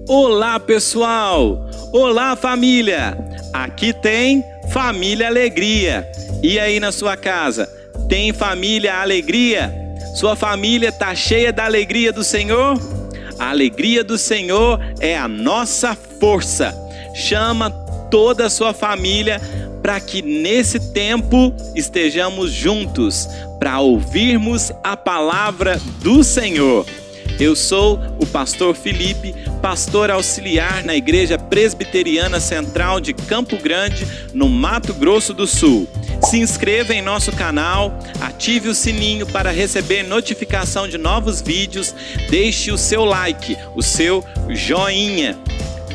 Olá, pessoal! Olá, família! Aqui tem Família Alegria. E aí na sua casa, tem família alegria? Sua família está cheia da alegria do Senhor? A alegria do Senhor é a nossa força. Chama toda a sua família para que nesse tempo estejamos juntos, para ouvirmos a palavra do Senhor. Eu sou o pastor Felipe, pastor auxiliar na Igreja Presbiteriana Central de Campo Grande, no Mato Grosso do Sul. Se inscreva em nosso canal, ative o sininho para receber notificação de novos vídeos, deixe o seu like, o seu joinha.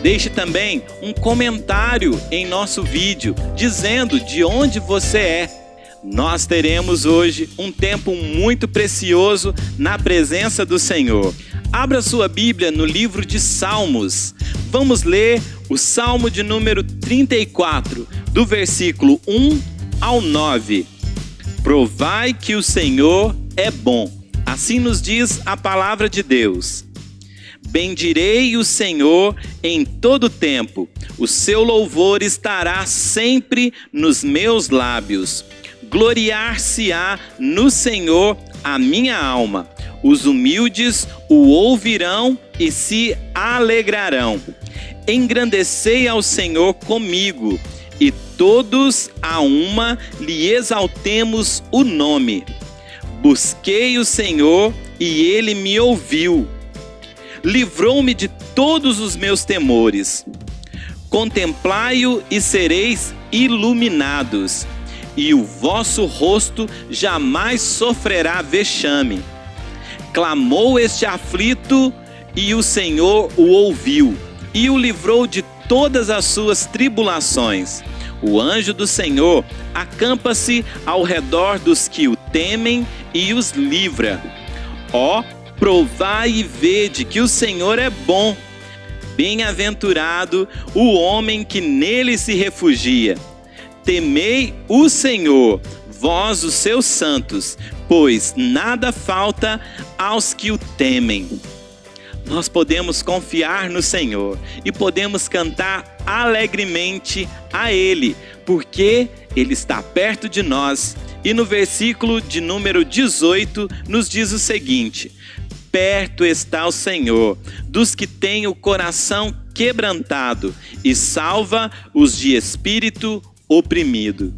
Deixe também um comentário em nosso vídeo, dizendo de onde você é. Nós teremos hoje um tempo muito precioso na presença do Senhor. Abra sua Bíblia no livro de Salmos. Vamos ler o Salmo de número 34, do versículo 1 ao 9. Provai que o Senhor é bom. Assim nos diz a palavra de Deus. Bendirei o Senhor em todo tempo. O seu louvor estará sempre nos meus lábios. Gloriar-se-á no Senhor a minha alma. Os humildes o ouvirão e se alegrarão. Engrandecei ao Senhor comigo, e todos a uma lhe exaltemos o nome. Busquei o Senhor e ele me ouviu. Livrou-me de todos os meus temores. Contemplai-o e sereis iluminados, e o vosso rosto jamais sofrerá vexame. Clamou este aflito, e o Senhor o ouviu, e o livrou de todas as suas tribulações. O anjo do Senhor acampa-se ao redor dos que o temem e os livra. Ó, provai e vede que o Senhor é bom. Bem-aventurado o homem que nele se refugia. Temei o Senhor, vós os seus santos, pois nada falta aos que o temem. Nós podemos confiar no Senhor e podemos cantar alegremente a Ele, porque Ele está perto de nós. E no versículo de número 18 nos diz o seguinte: perto está o Senhor dos que têm o coração quebrantado e salva os de espírito oprimido.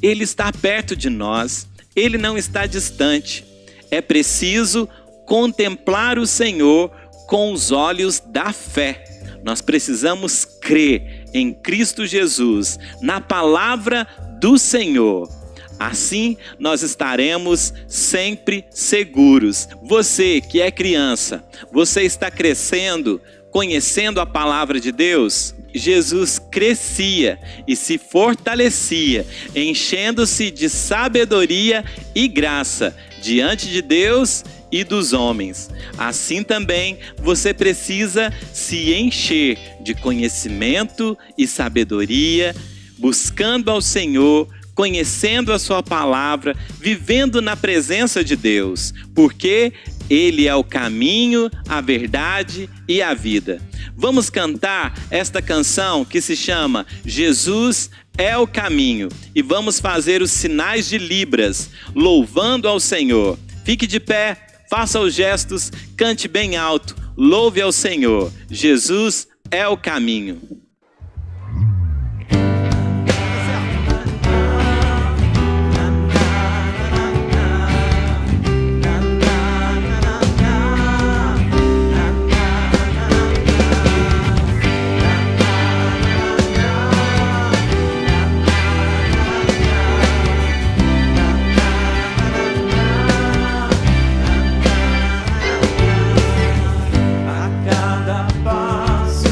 Ele está perto de nós, Ele não está distante. É preciso contemplar o Senhor com os olhos da fé. Nós precisamos crer em Cristo Jesus, na palavra do Senhor. Assim nós estaremos sempre seguros. Você que é criança, você está crescendo, conhecendo a palavra de Deus? Jesus crescia e se fortalecia, enchendo-se de sabedoria e graça diante de Deus e dos homens. Assim também você precisa se encher de conhecimento e sabedoria, buscando ao Senhor, conhecendo a sua palavra, vivendo na presença de Deus, porque Ele é o caminho, a verdade e a vida. Vamos cantar esta canção que se chama Jesus é o Caminho e vamos fazer os sinais de Libras, louvando ao Senhor. Fique de pé, faça os gestos, cante bem alto, louve ao Senhor. Jesus é o caminho. A cada passo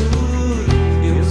eu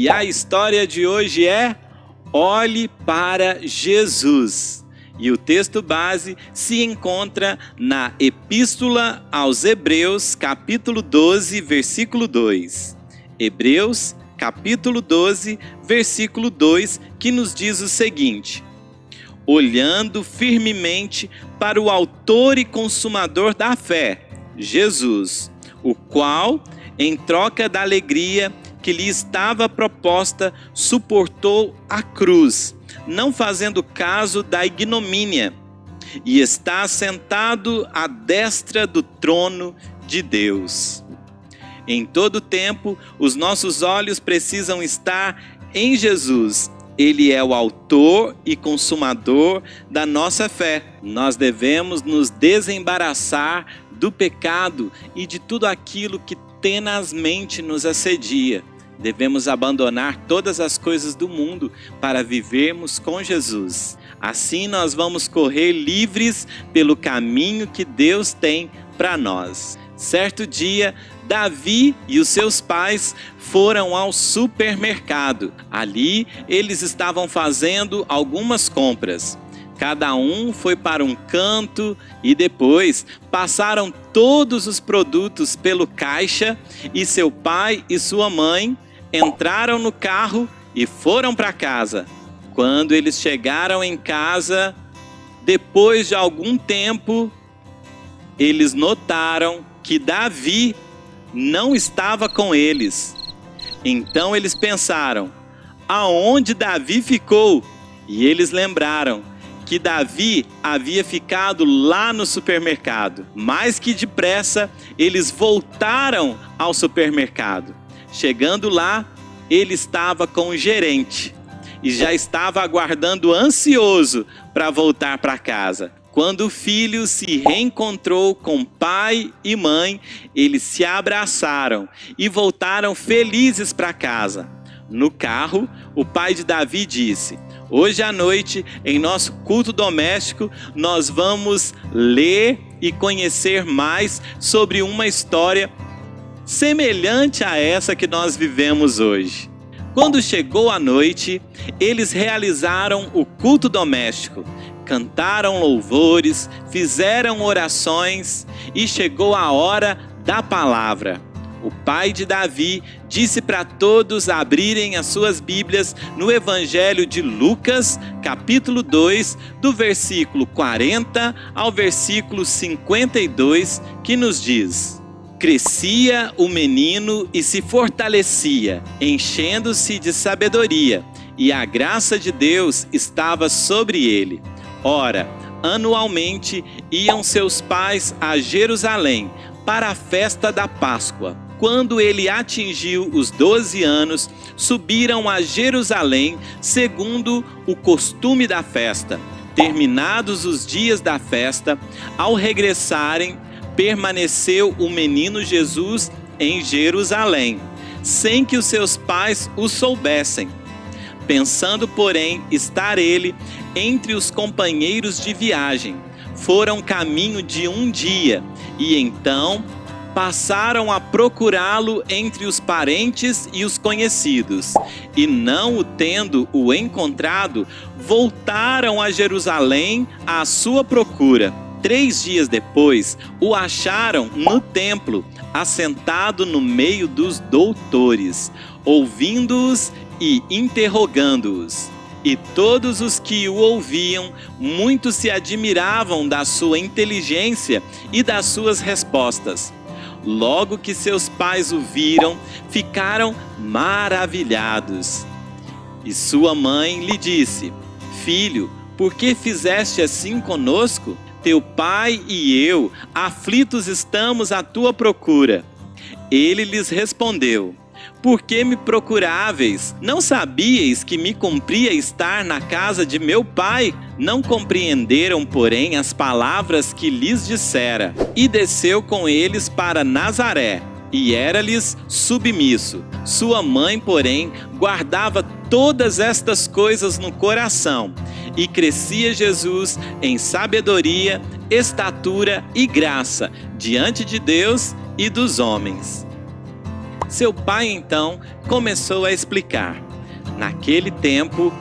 E a história de hoje é Olhe para Jesus. E o texto base se encontra na Epístola aos Hebreus, capítulo 12, versículo 2. Hebreus, capítulo 12, versículo 2, que nos diz o seguinte: olhando firmemente para o autor e consumador da fé, Jesus, o qual, em troca da alegria que lhe estava proposta, suportou a cruz, não fazendo caso da ignomínia, e está sentado à destra do trono de Deus. Em todo tempo, os nossos olhos precisam estar em Jesus. Ele é o autor e consumador da nossa fé. Nós devemos nos desembaraçar do pecado e de tudo aquilo que tenazmente nos assedia. Devemos abandonar todas as coisas do mundo para vivermos com Jesus. Assim nós vamos correr livres pelo caminho que Deus tem para nós. Certo dia, Davi e os seus pais foram ao supermercado. Ali eles estavam fazendo algumas compras. Cada um foi para um canto e depois passaram todos os produtos pelo caixa e seu pai e sua mãe entraram no carro e foram para casa. Quando eles chegaram em casa, depois de algum tempo, eles notaram que Davi não estava com eles. Então eles pensaram: aonde Davi ficou? E eles lembraram que Davi havia ficado lá no supermercado. Mais que depressa, eles voltaram ao supermercado. Chegando lá, ele estava com o gerente e já estava aguardando ansioso para voltar para casa. Quando o filho se reencontrou com pai e mãe, eles se abraçaram e voltaram felizes para casa. No carro, o pai de Davi disse: hoje à noite, em nosso culto doméstico, nós vamos ler e conhecer mais sobre uma história semelhante a essa que nós vivemos hoje. Quando chegou a noite, eles realizaram o culto doméstico, cantaram louvores, fizeram orações e chegou a hora da palavra. O pai de Davi disse para todos abrirem as suas Bíblias no Evangelho de Lucas, capítulo 2, do versículo 40 ao versículo 52, que nos diz: crescia o menino e se fortalecia, enchendo-se de sabedoria, e a graça de Deus estava sobre ele. Ora, anualmente iam seus pais a Jerusalém para a festa da Páscoa. Quando ele atingiu os 12 anos, subiram a Jerusalém segundo o costume da festa. Terminados os dias da festa, ao regressarem, permaneceu o menino Jesus em Jerusalém, sem que os seus pais o soubessem. Pensando, porém, estar ele entre os companheiros de viagem, foram caminho de um dia, e então passaram a procurá-lo entre os parentes e os conhecidos, e não o tendo o encontrado, voltaram a Jerusalém à sua procura. 3 dias depois, o acharam no templo, assentado no meio dos doutores, ouvindo-os e interrogando-os. E todos os que o ouviam, muito se admiravam da sua inteligência e das suas respostas. Logo que seus pais o viram, ficaram maravilhados. E sua mãe lhe disse: filho, por que fizeste assim conosco? Teu pai e eu, aflitos estamos à tua procura. Ele lhes respondeu: por que me procuráveis? Não sabíeis que me cumpria estar na casa de meu pai? Não compreenderam, porém, as palavras que lhes dissera. E desceu com eles para Nazaré, e era-lhes submisso. Sua mãe, porém, guardava todas estas coisas no coração. E crescia Jesus em sabedoria, estatura e graça, diante de Deus e dos homens. Seu pai então começou a explicar. Naquele tempo,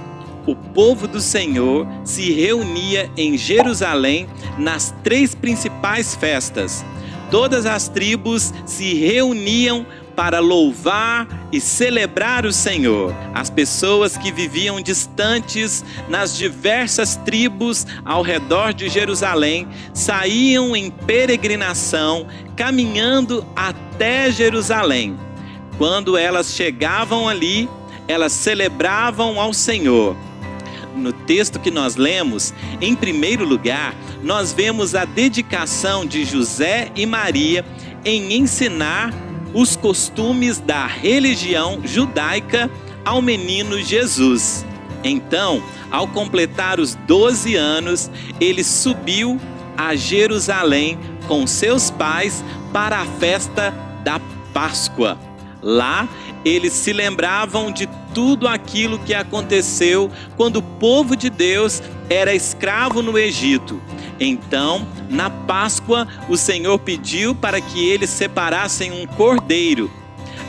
o povo do Senhor se reunia em Jerusalém nas 3 principais festas. Todas as tribos se reuniam para louvar e celebrar o Senhor. As pessoas que viviam distantes nas diversas tribos ao redor de Jerusalém saíam em peregrinação, caminhando até Jerusalém. Quando elas chegavam ali, elas celebravam ao Senhor. No texto que nós lemos, em primeiro lugar, nós vemos a dedicação de José e Maria em ensinar os costumes da religião judaica ao menino Jesus. Então, ao completar os 12 anos, ele subiu a Jerusalém com seus pais para a festa da Páscoa. Lá, eles se lembravam de tudo aquilo que aconteceu quando o povo de Deus era escravo no Egito. Então, na Páscoa, o Senhor pediu para que eles separassem um cordeiro.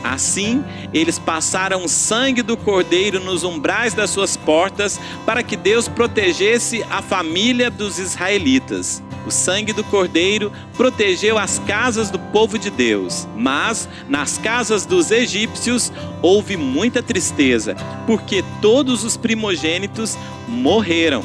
Assim, eles passaram o sangue do cordeiro nos umbrais das suas portas para que Deus protegesse a família dos israelitas. O sangue do cordeiro protegeu as casas do povo de Deus, mas nas casas dos egípcios houve muita tristeza, porque todos os primogênitos morreram.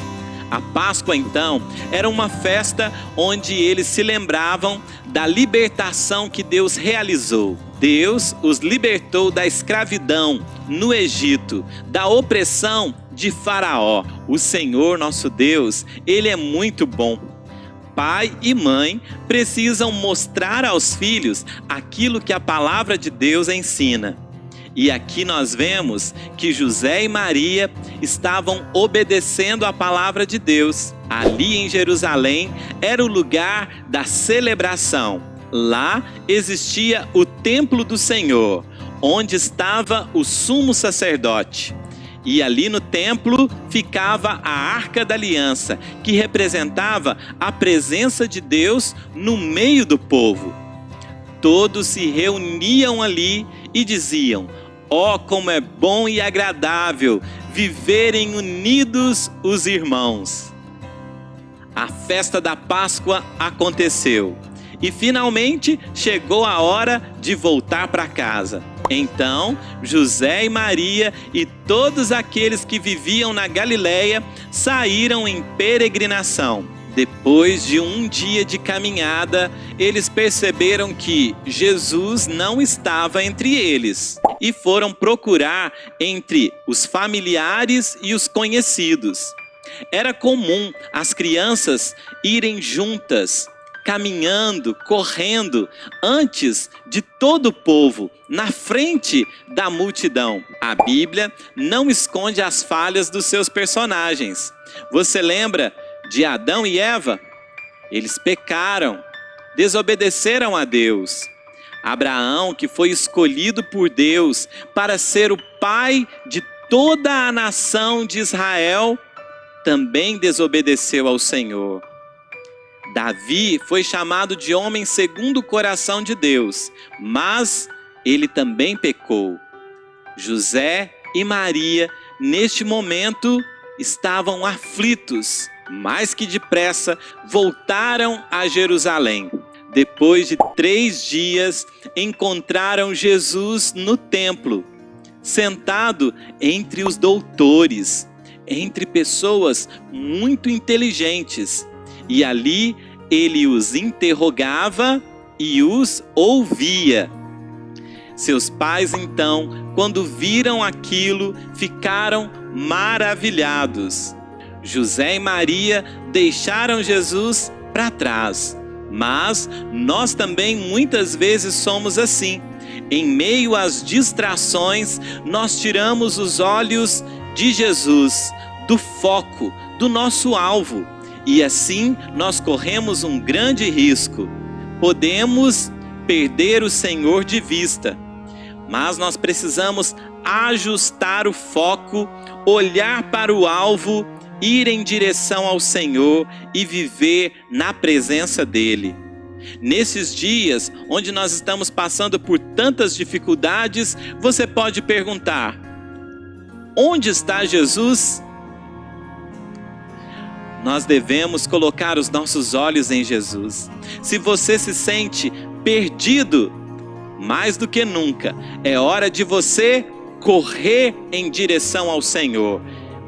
A Páscoa, então, era uma festa onde eles se lembravam da libertação que Deus realizou. Deus os libertou da escravidão no Egito, da opressão de Faraó. O Senhor, nosso Deus, Ele é muito bom. Pai e mãe precisam mostrar aos filhos aquilo que a palavra de Deus ensina. E aqui nós vemos que José e Maria estavam obedecendo a palavra de Deus. Ali em Jerusalém era o lugar da celebração. Lá existia o templo do Senhor, onde estava o sumo sacerdote. E ali no templo ficava a Arca da Aliança, que representava a presença de Deus no meio do povo. Todos se reuniam ali e diziam: ó, como é bom e agradável viverem unidos os irmãos. A festa da Páscoa aconteceu e finalmente chegou a hora de voltar para casa. Então, José e Maria e todos aqueles que viviam na Galileia saíram em peregrinação. Depois de um dia de caminhada, eles perceberam que Jesus não estava entre eles e foram procurar entre os familiares e os conhecidos. Era comum as crianças irem juntas, caminhando, correndo, antes de todo o povo, na frente da multidão. A Bíblia não esconde as falhas dos seus personagens. Você lembra de Adão e Eva? Eles pecaram, desobedeceram a Deus. Abraão, que foi escolhido por Deus para ser o pai de toda a nação de Israel, também desobedeceu ao Senhor. Davi foi chamado de homem segundo o coração de Deus, mas ele também pecou. José e Maria, neste momento, estavam aflitos. Mais que depressa, voltaram a Jerusalém. Depois de 3 dias, encontraram Jesus no templo, sentado entre os doutores, entre pessoas muito inteligentes. E ali ele os interrogava e os ouvia. Seus pais, então, quando viram aquilo, ficaram maravilhados. José e Maria deixaram Jesus para trás. Mas nós também muitas vezes somos assim. Em meio às distrações, nós tiramos os olhos de Jesus, do foco, do nosso alvo. E assim nós corremos um grande risco. Podemos perder o Senhor de vista. Mas nós precisamos ajustar o foco, olhar para o alvo, ir em direção ao Senhor e viver na presença dEle. Nesses dias onde nós estamos passando por tantas dificuldades, você pode perguntar: onde está Jesus? Nós devemos colocar os nossos olhos em Jesus. Se você se sente perdido, mais do que nunca, é hora de você correr em direção ao Senhor.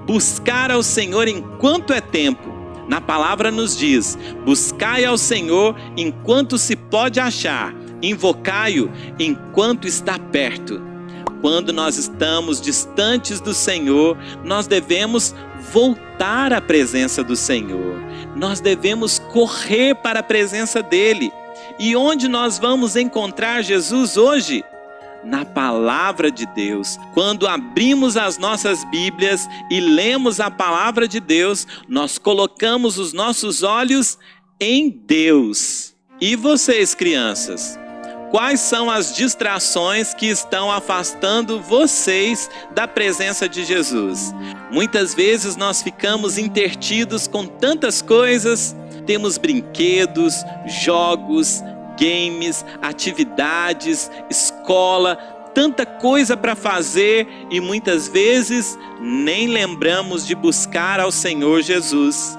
Buscar ao Senhor enquanto é tempo. Na palavra nos diz: buscai ao Senhor enquanto se pode achar, invocai-o enquanto está perto. Quando nós estamos distantes do Senhor, nós devemos voltar à presença do Senhor. Nós devemos correr para a presença dele. E onde nós vamos encontrar Jesus hoje? Na palavra de Deus. Quando abrimos as nossas Bíblias e lemos a palavra de Deus, nós colocamos os nossos olhos em Deus. E vocês, crianças? Quais são as distrações que estão afastando vocês da presença de Jesus? Muitas vezes nós ficamos intertidos com tantas coisas. Temos brinquedos, jogos, games, atividades, escola, tanta coisa para fazer e muitas vezes nem lembramos de buscar ao Senhor Jesus.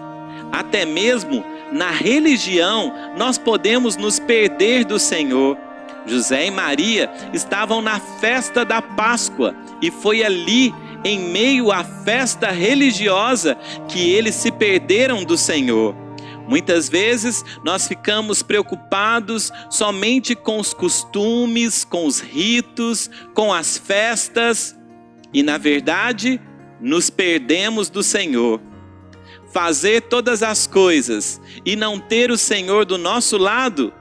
Até mesmo na religião nós podemos nos perder do Senhor. José e Maria estavam na festa da Páscoa e foi ali, em meio à festa religiosa, que eles se perderam do Senhor. Muitas vezes nós ficamos preocupados somente com os costumes, com os ritos, com as festas e, na verdade, nos perdemos do Senhor. Fazer todas as coisas e não ter o Senhor do nosso lado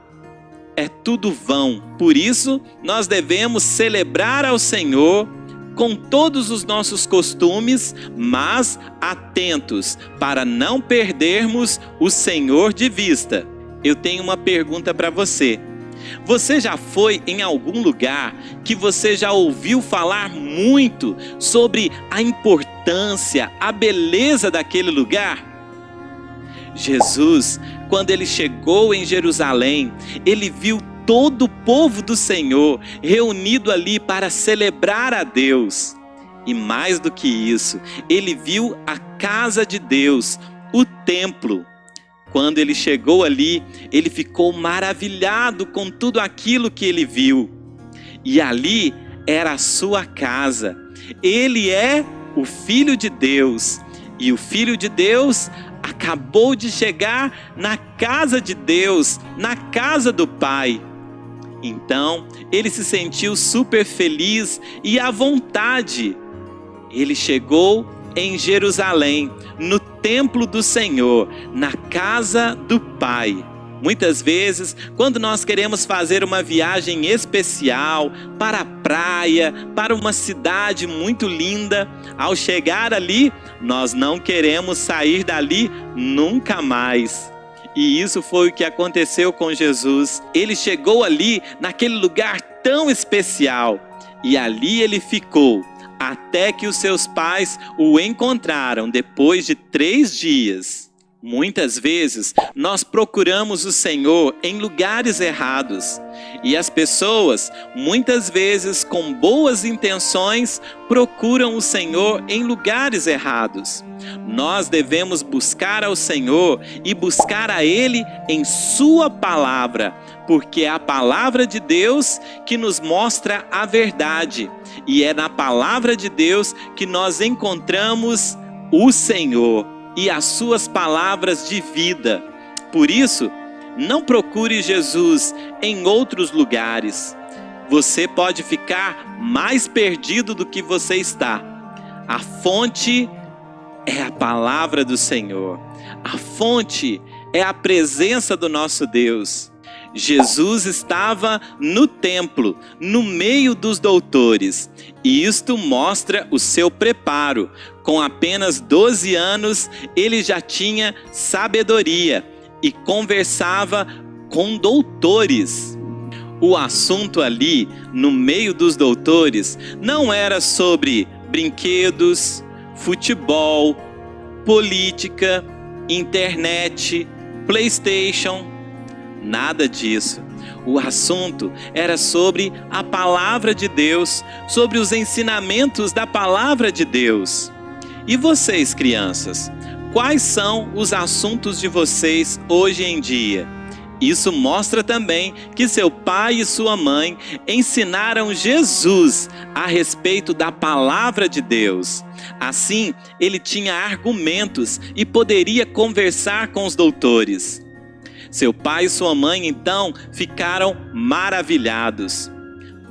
é tudo vão. Por isso, nós devemos celebrar ao Senhor com todos os nossos costumes, mas atentos para não perdermos o Senhor de vista. Eu tenho uma pergunta para você. Você já foi em algum lugar que você já ouviu falar muito sobre a importância, a beleza daquele lugar? Jesus, quando ele chegou em Jerusalém, ele viu todo o povo do Senhor reunido ali para celebrar a Deus. E mais do que isso, ele viu a casa de Deus, o templo. Quando ele chegou ali, ele ficou maravilhado com tudo aquilo que ele viu. E ali era a sua casa. Ele é o Filho de Deus. E o Filho de Deus acabou de chegar na casa de Deus, na casa do Pai. Então, ele se sentiu super feliz e à vontade. Ele chegou em Jerusalém, no templo do Senhor, na casa do Pai. Muitas vezes, quando nós queremos fazer uma viagem especial para a praia, para uma cidade muito linda, ao chegar ali, nós não queremos sair dali nunca mais. E isso foi o que aconteceu com Jesus. Ele chegou ali, naquele lugar tão especial, e ali ele ficou, até que os seus pais o encontraram depois de 3 dias. Muitas vezes nós procuramos o Senhor em lugares errados e as pessoas, muitas vezes com boas intenções, procuram o Senhor em lugares errados. Nós devemos buscar ao Senhor e buscar a Ele em Sua palavra, porque é a palavra de Deus que nos mostra a verdade e é na palavra de Deus que nós encontramos o Senhor e as suas palavras de vida. Por isso, não procure Jesus em outros lugares. Você pode ficar mais perdido do que você está. A fonte é a palavra do Senhor. A fonte é a presença do nosso Deus. Jesus estava no templo, no meio dos doutores, e isto mostra o seu preparo. Com apenas 12 anos, ele já tinha sabedoria e conversava com doutores. O assunto ali, no meio dos doutores, não era sobre brinquedos, futebol, política, internet, PlayStation. Nada disso. O assunto era sobre a palavra de Deus, sobre os ensinamentos da palavra de Deus. E vocês, crianças, quais são os assuntos de vocês hoje em dia? Isso mostra também que seu pai e sua mãe ensinaram Jesus a respeito da palavra de Deus. Assim, ele tinha argumentos e poderia conversar com os doutores. Seu pai e sua mãe, então, ficaram maravilhados.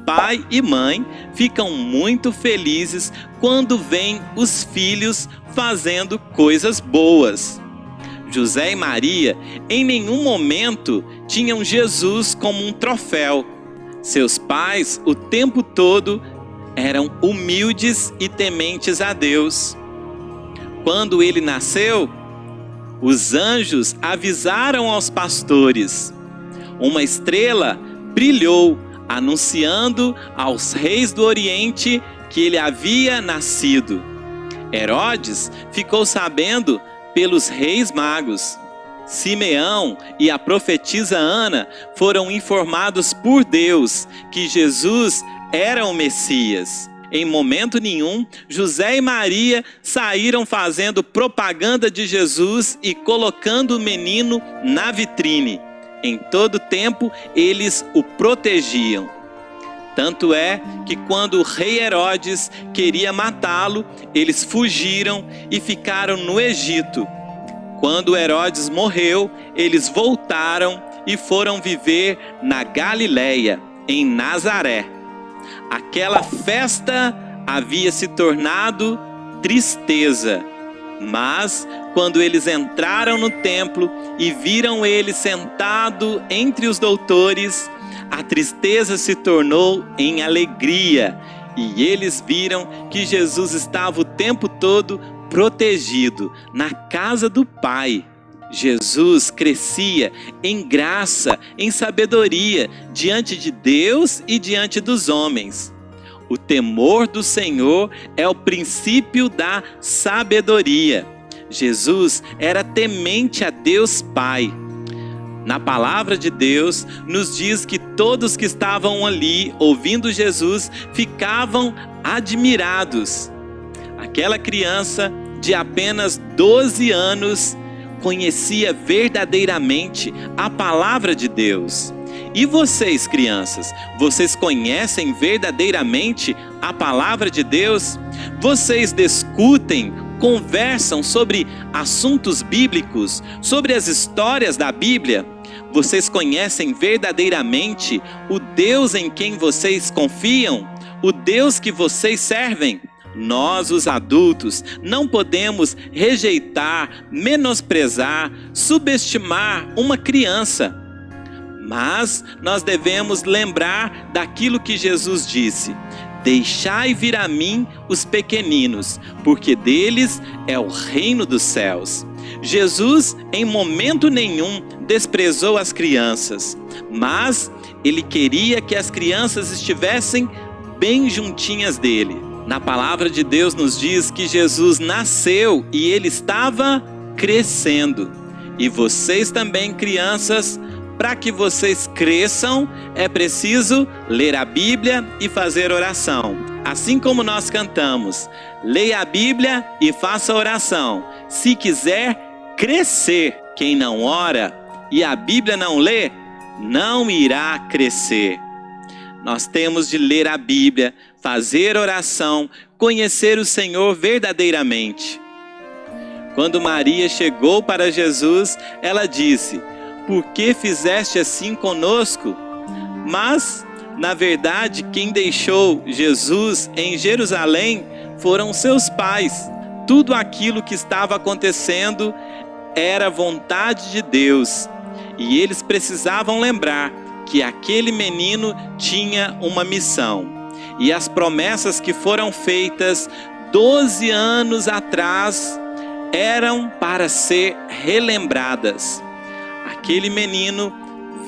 Pai e mãe ficam muito felizes quando veem os filhos fazendo coisas boas. José e Maria, em nenhum momento, tinham Jesus como um troféu. Seus pais, o tempo todo, eram humildes e tementes a Deus. Quando ele nasceu, os anjos avisaram aos pastores. Uma estrela brilhou, anunciando aos reis do Oriente que ele havia nascido. Herodes ficou sabendo pelos reis magos. Simeão e a profetisa Ana foram informados por Deus que Jesus era o Messias. Em momento nenhum, José e Maria saíram fazendo propaganda de Jesus e colocando o menino na vitrine. Em todo tempo, eles o protegiam. Tanto é que quando o rei Herodes queria matá-lo, eles fugiram e ficaram no Egito. Quando Herodes morreu, eles voltaram e foram viver na Galileia, em Nazaré. Aquela festa havia se tornado tristeza, mas quando eles entraram no templo e viram ele sentado entre os doutores, a tristeza se tornou em alegria, e eles viram que Jesus estava o tempo todo protegido na casa do Pai. Jesus crescia em graça, em sabedoria, diante de Deus e diante dos homens. O temor do Senhor é o princípio da sabedoria. Jesus era temente a Deus Pai. Na palavra de Deus, nos diz que todos que estavam ali ouvindo Jesus ficavam admirados. Aquela criança de apenas 12 anos conhecia verdadeiramente a palavra de Deus. E vocês, crianças, vocês conhecem verdadeiramente a palavra de Deus? Vocês discutem, conversam sobre assuntos bíblicos, sobre as histórias da Bíblia? Vocês conhecem verdadeiramente o Deus em quem vocês confiam? O Deus que vocês servem? Nós, os adultos, não podemos rejeitar, menosprezar, subestimar uma criança. Mas nós devemos lembrar daquilo que Jesus disse: deixai vir a mim os pequeninos, porque deles é o reino dos céus. Jesus, em momento nenhum, desprezou as crianças, mas ele queria que as crianças estivessem bem juntinhas dele. Na palavra de Deus nos diz que Jesus nasceu e ele estava crescendo. E vocês também, crianças, para que vocês cresçam, é preciso ler a Bíblia e fazer oração. Assim como nós cantamos, leia a Bíblia e faça oração. Se quiser crescer, quem não ora e a Bíblia não lê, não irá crescer. Nós temos de ler a Bíblia, fazer oração, conhecer o Senhor verdadeiramente. Quando Maria chegou para Jesus, ela disse: por que fizeste assim conosco? Mas, na verdade, quem deixou Jesus em Jerusalém foram seus pais. Tudo aquilo que estava acontecendo era vontade de Deus. E eles precisavam lembrar que aquele menino tinha uma missão. E as promessas que foram feitas 12 anos atrás eram para ser relembradas. Aquele menino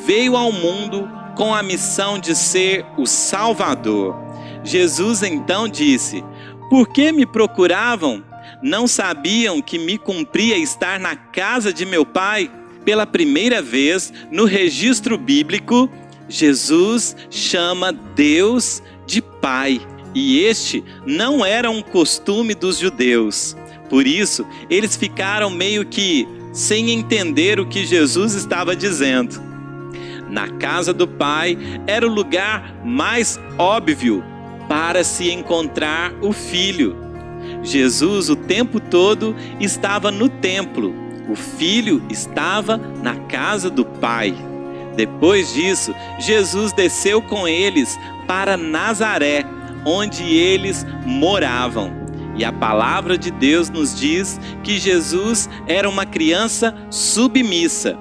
veio ao mundo com a missão de ser o Salvador. Jesus então disse: por que me procuravam? Não sabiam que me cumpria estar na casa de meu Pai? pela primeira vez no registro bíblico, Jesus chama Deus de Pai. E este não era um costume dos judeus. Por isso, eles ficaram meio que sem entender o que Jesus estava dizendo. Na casa do Pai era o lugar mais óbvio para se encontrar o Filho. Jesus o tempo todo estava no templo. O Filho estava na casa do Pai. Depois disso, Jesus desceu com eles para Nazaré, onde eles moravam. E a palavra de Deus nos diz que Jesus era uma criança submissa.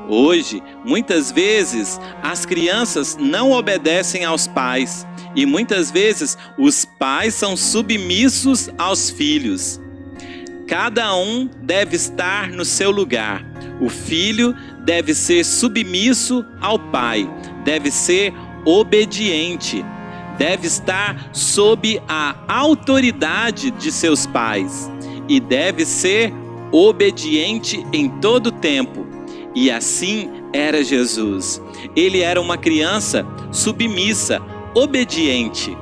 Hoje, muitas vezes, as crianças não obedecem aos pais. E muitas vezes, os pais são submissos aos filhos. Cada um deve estar no seu lugar. O filho deve ser submisso ao pai, deve ser obediente, deve estar sob a autoridade de seus pais e deve ser obediente em todo tempo. E assim era Jesus. Ele era uma criança submissa, obediente.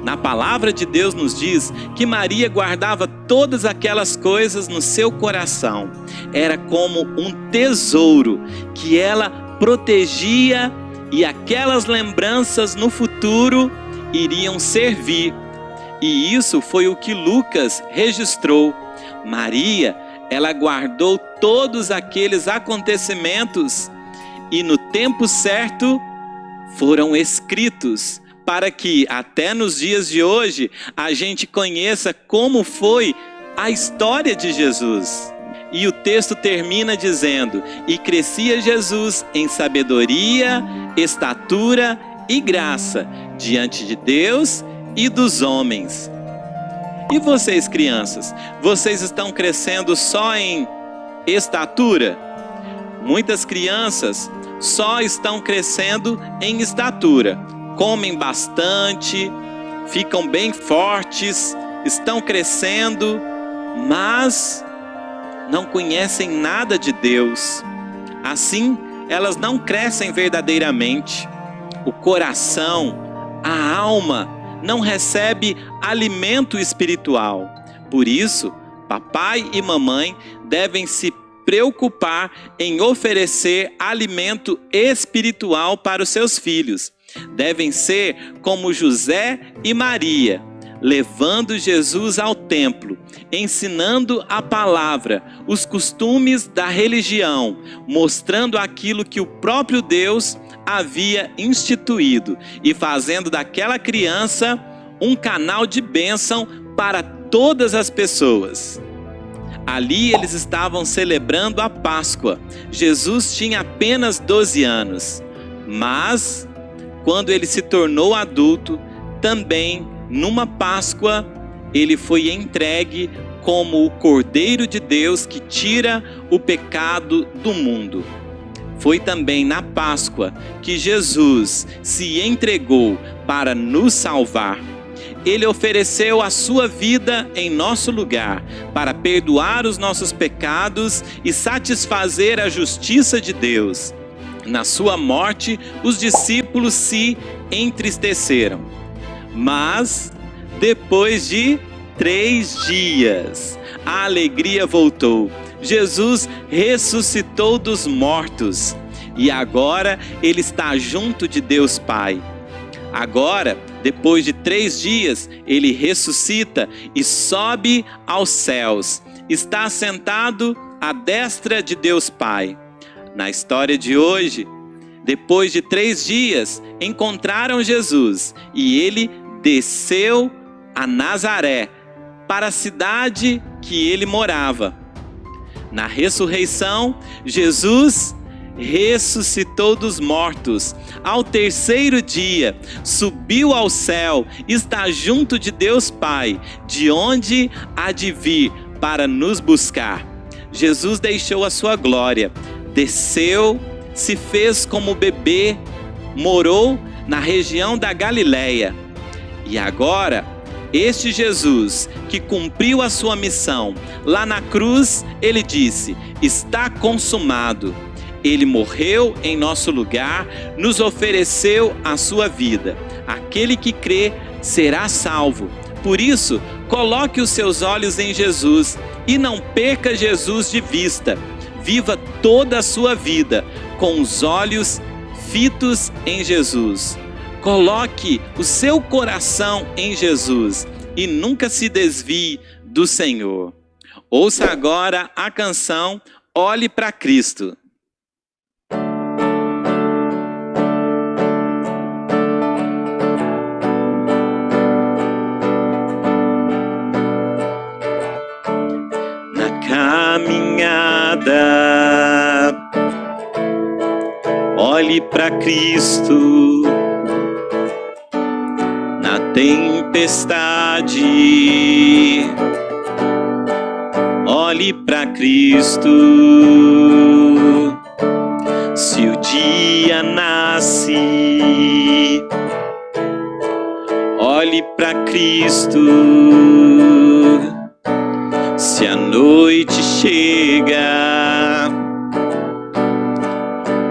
Na palavra de Deus nos diz que Maria guardava todas aquelas coisas no seu coração. Era como um tesouro que ela protegia, e aquelas lembranças no futuro iriam servir. E isso foi o que Lucas registrou. Maria, ela guardou todos aqueles acontecimentos e no tempo certo foram escritos, para que até nos dias de hoje a gente conheça como foi a história de Jesus. E o texto termina dizendo: e crescia Jesus em sabedoria, estatura e graça diante de Deus e dos homens. E vocês, crianças, vocês estão crescendo só em estatura? Muitas crianças só estão crescendo em estatura. Comem bastante, ficam bem fortes, estão crescendo, mas não conhecem nada de Deus. Assim, elas não crescem verdadeiramente. O coração, a alma, não recebe alimento espiritual. Por isso, papai e mamãe devem se preocupar em oferecer alimento espiritual para os seus filhos. Devem ser como José e Maria, levando Jesus ao templo, ensinando a palavra, os costumes da religião, mostrando aquilo que o próprio Deus havia instituído e fazendo daquela criança um canal de bênção para todas as pessoas. Ali eles estavam celebrando a Páscoa. Jesus tinha apenas 12 anos, mas quando ele se tornou adulto, também numa Páscoa, ele foi entregue como o Cordeiro de Deus que tira o pecado do mundo. Foi também na Páscoa que Jesus se entregou para nos salvar. Ele ofereceu a sua vida em nosso lugar para perdoar os nossos pecados e satisfazer a justiça de Deus. Na sua morte, os discípulos se entristeceram. Mas, depois de 3 dias, a alegria voltou. Jesus ressuscitou dos mortos e agora ele está junto de Deus Pai. Agora, depois de 3 dias, ele ressuscita e sobe aos céus. Está sentado à destra de Deus Pai. Na história de hoje, depois de 3 dias, encontraram Jesus e ele desceu a Nazaré, para a cidade que ele morava. Na ressurreição, Jesus ressuscitou dos mortos. Ao 3º dia, subiu ao céu, está junto de Deus Pai, de onde há de vir para nos buscar. Jesus deixou a sua glória, desceu, se fez como bebê, morou na região da Galileia. E agora, este Jesus que cumpriu a sua missão, lá na cruz, ele disse: está consumado. Ele morreu em nosso lugar, nos ofereceu a sua vida. Aquele que crê será salvo. Por isso, coloque os seus olhos em Jesus e não perca Jesus de vista. Viva toda a sua vida com os olhos fitos em Jesus. Coloque o seu coração em Jesus e nunca se desvie do Senhor. Ouça agora a canção Olhe para Cristo. Na caminhada, olhe para Cristo. Na tempestade, olhe para Cristo. Se o dia nasce, olhe para Cristo. Se a noite chega,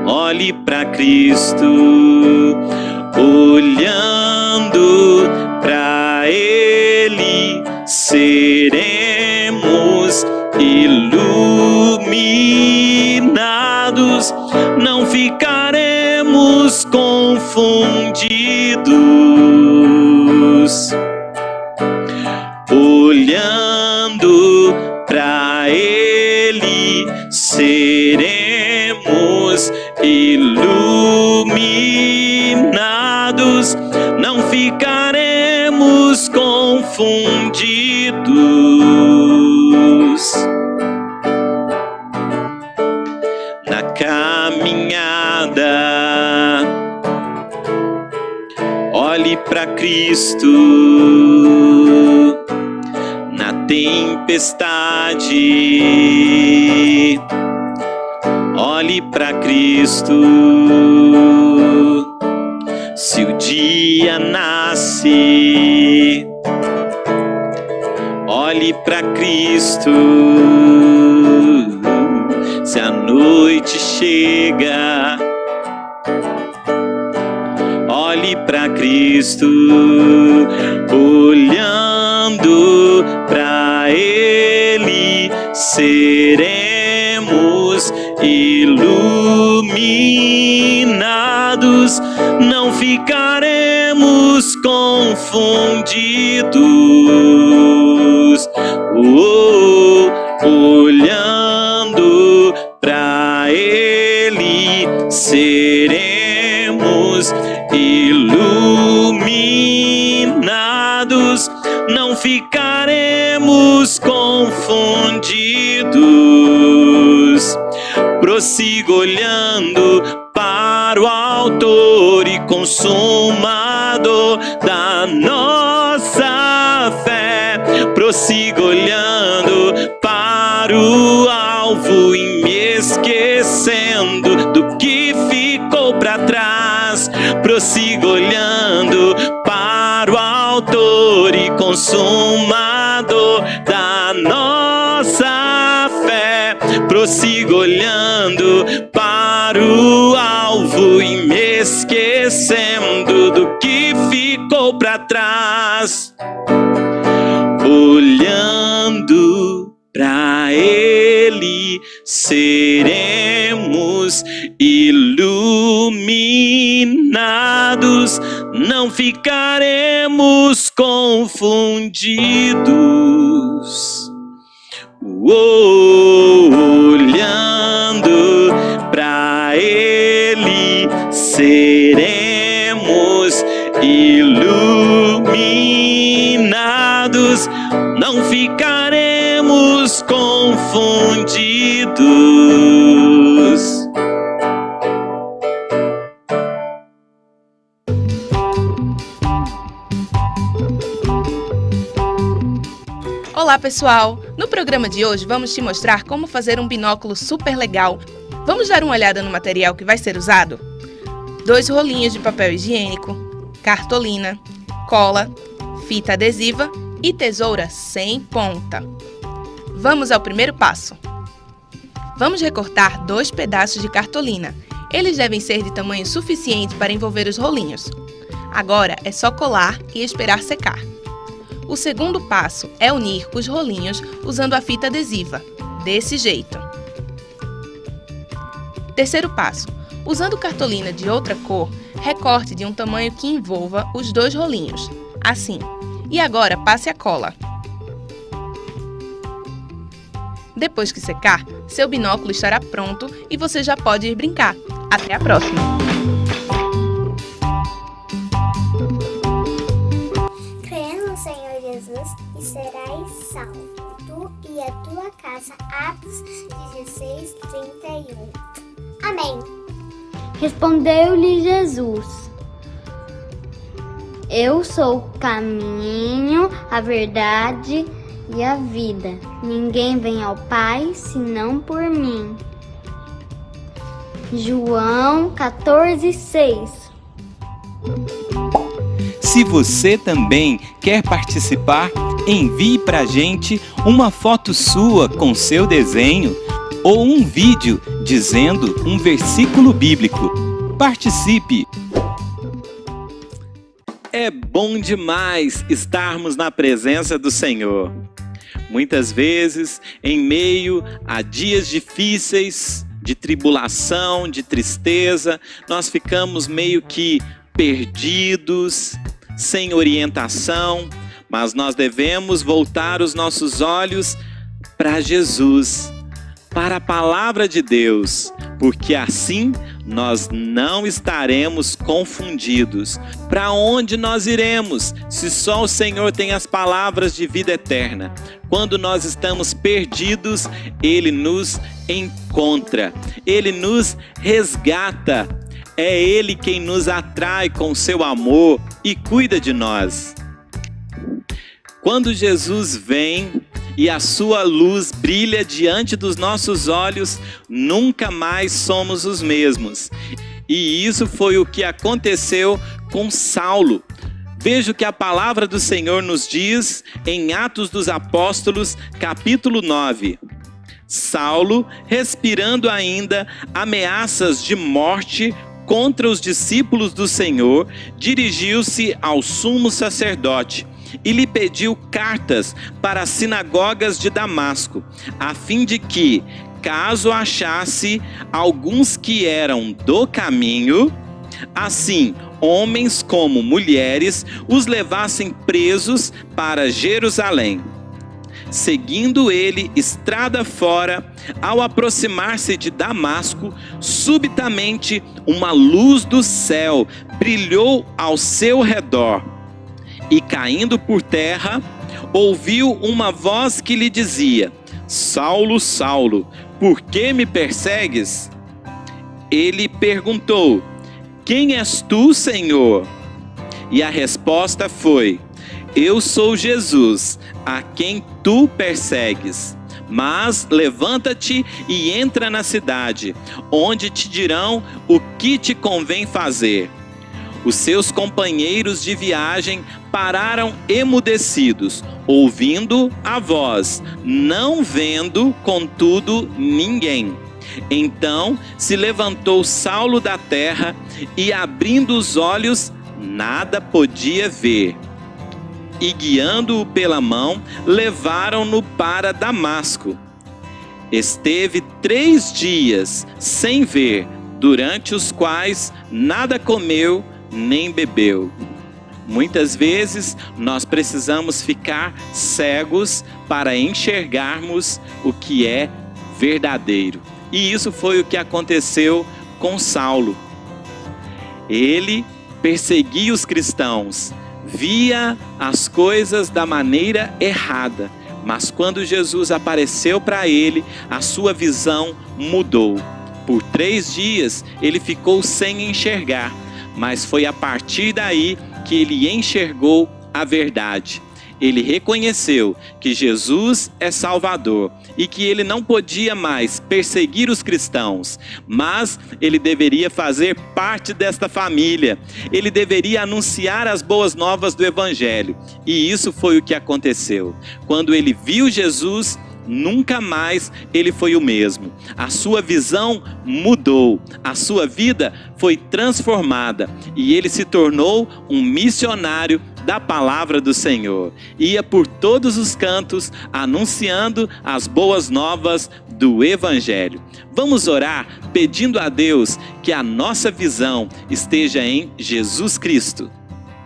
olhe para Cristo. Olhando para Ele, seremos iluminados, não ficaremos confundidos. Olhando para Ele, seremos iluminados, não ficaremos confundidos. Na caminhada, olhe para Cristo. Na tempestade, olhe para Cristo. Se o dia nasce, olhe para Cristo. Se a noite chega, olhe para Cristo. Olhando para Ele, seremos iluminados, não ficaremos confundidos. Olhando para Ele, seremos iluminados, não ficaremos confundidos. Prossiga olhando para o Autor e Consumador da nossa fé. Prossiga olhando para o alvo e me esquecendo do que ficou para trás. Prossiga olhando para o Autor e Consumador da nossa fé. Prossiga olhando para o alvo e me esquecendo do que ficou para trás. Olhando para Ele, seremos iluminados, não ficaremos confundidos. Olhando para Ele, seremos iluminados, não ficaremos confundidos. Olá pessoal! No programa de hoje vamos te mostrar como fazer um binóculo super legal. Vamos dar uma olhada no material que vai ser usado? 2 rolinhos de papel higiênico, cartolina, cola, fita adesiva e tesoura sem ponta. Vamos ao primeiro passo. Vamos recortar 2 pedaços de cartolina. Eles devem ser de tamanho suficiente para envolver os rolinhos. Agora é só colar e esperar secar. O segundo passo é unir os rolinhos usando a fita adesiva, desse jeito. Terceiro passo. Usando cartolina de outra cor, recorte de um tamanho que envolva os 2 rolinhos, assim. E agora passe a cola. Depois que secar, seu binóculo estará pronto e você já pode ir brincar. Até a próxima! Creia no Senhor Jesus e serás salvo, tu e a tua casa. Atos 16:31. Amém. Respondeu-lhe Jesus: Eu sou o caminho, a verdade e a vida. Ninguém vem ao Pai senão por mim. João 14:6. Se você também quer participar, envie pra gente uma foto sua com seu desenho ou um vídeo dizendo um versículo bíblico. Participe! É bom demais estarmos na presença do Senhor. Muitas vezes, em meio a dias difíceis, de tribulação, de tristeza, nós ficamos meio que perdidos, sem orientação, mas nós devemos voltar os nossos olhos para Jesus, para a palavra de Deus, porque assim nós não estaremos confundidos. Para onde nós iremos, se só o Senhor tem as palavras de vida eterna? Quando nós estamos perdidos, Ele nos encontra, Ele nos resgata. É Ele quem nos atrai com seu amor e cuida de nós. Quando Jesus vem e a sua luz brilha diante dos nossos olhos, nunca mais somos os mesmos. E isso foi o que aconteceu com Saulo. Veja o que a palavra do Senhor nos diz em Atos dos Apóstolos, capítulo 9. Saulo, respirando ainda ameaças de morte contra os discípulos do Senhor, dirigiu-se ao sumo sacerdote e lhe pediu cartas para as sinagogas de Damasco, a fim de que, caso achasse alguns que eram do caminho, assim homens como mulheres, os levassem presos para Jerusalém. Seguindo ele estrada fora, ao aproximar-se de Damasco, subitamente uma luz do céu brilhou ao seu redor. E caindo por terra, ouviu uma voz que lhe dizia: Saulo, Saulo, por que me persegues? Ele perguntou: Quem és tu, Senhor? E a resposta foi: Eu sou Jesus, a quem tu persegues. Mas levanta-te e entra na cidade, onde te dirão o que te convém fazer. Os seus companheiros de viagem pararam emudecidos, ouvindo a voz, não vendo, contudo, ninguém. Então se levantou Saulo da terra e, abrindo os olhos, nada podia ver. E guiando-o pela mão, levaram-no para Damasco. Esteve 3 dias sem ver, durante os quais nada comeu nem bebeu. Muitas vezes nós precisamos ficar cegos para enxergarmos o que é verdadeiro. E isso foi o que aconteceu com Saulo. Ele perseguia os cristãos, via as coisas da maneira errada, mas quando Jesus apareceu para ele, a sua visão mudou. Por 3 dias ele ficou sem enxergar, mas foi a partir daí que ele enxergou a verdade. Ele reconheceu que Jesus é Salvador e que ele não podia mais perseguir os cristãos, mas ele deveria fazer parte desta família. Ele deveria anunciar as boas novas do Evangelho. E isso foi o que aconteceu. Quando ele viu Jesus, nunca mais ele foi o mesmo. A sua visão mudou, a sua vida foi transformada e ele se tornou um missionário da palavra do Senhor. Ia por todos os cantos anunciando as boas novas do Evangelho. Vamos orar pedindo a Deus que a nossa visão esteja em Jesus Cristo.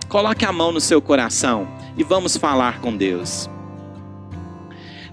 Coloque a mão no seu coração e vamos falar com Deus.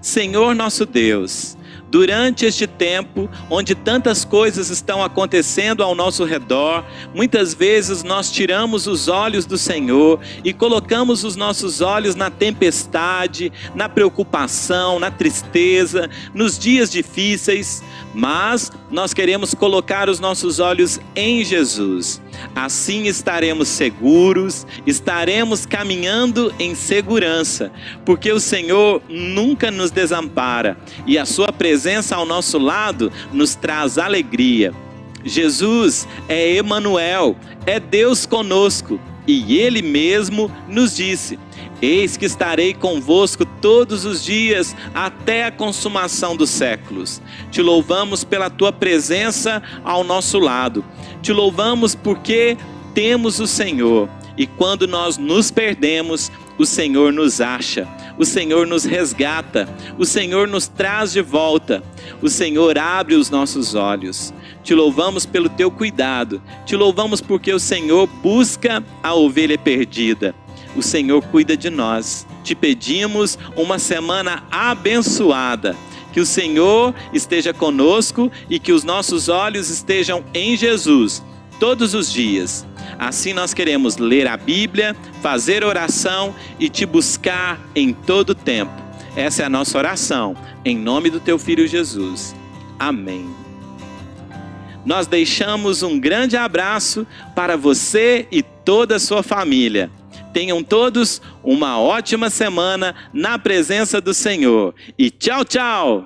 Senhor nosso Deus, durante este tempo, onde tantas coisas estão acontecendo ao nosso redor, muitas vezes nós tiramos os olhos do Senhor e colocamos os nossos olhos na tempestade, na preocupação, na tristeza, nos dias difíceis, mas nós queremos colocar os nossos olhos em Jesus. Assim estaremos seguros, estaremos caminhando em segurança, porque o Senhor nunca nos desampara e a sua presença ao nosso lado nos traz alegria. Jesus é Emanuel, é Deus conosco, e Ele mesmo nos disse: eis que estarei convosco todos os dias até a consumação dos séculos. Te louvamos pela tua presença ao nosso lado. Te louvamos porque temos o Senhor. E quando nós nos perdemos, o Senhor nos acha. O Senhor nos resgata. O Senhor nos traz de volta. O Senhor abre os nossos olhos. Te louvamos pelo teu cuidado. Te louvamos porque o Senhor busca a ovelha perdida. O Senhor cuida de nós. Te pedimos uma semana abençoada. Que o Senhor esteja conosco e que os nossos olhos estejam em Jesus todos os dias. Assim nós queremos ler a Bíblia, fazer oração e te buscar em todo o tempo. Essa é a nossa oração, em nome do teu Filho Jesus. Amém. Nós deixamos um grande abraço para você e toda a sua família. Tenham todos uma ótima semana na presença do Senhor. E tchau, tchau!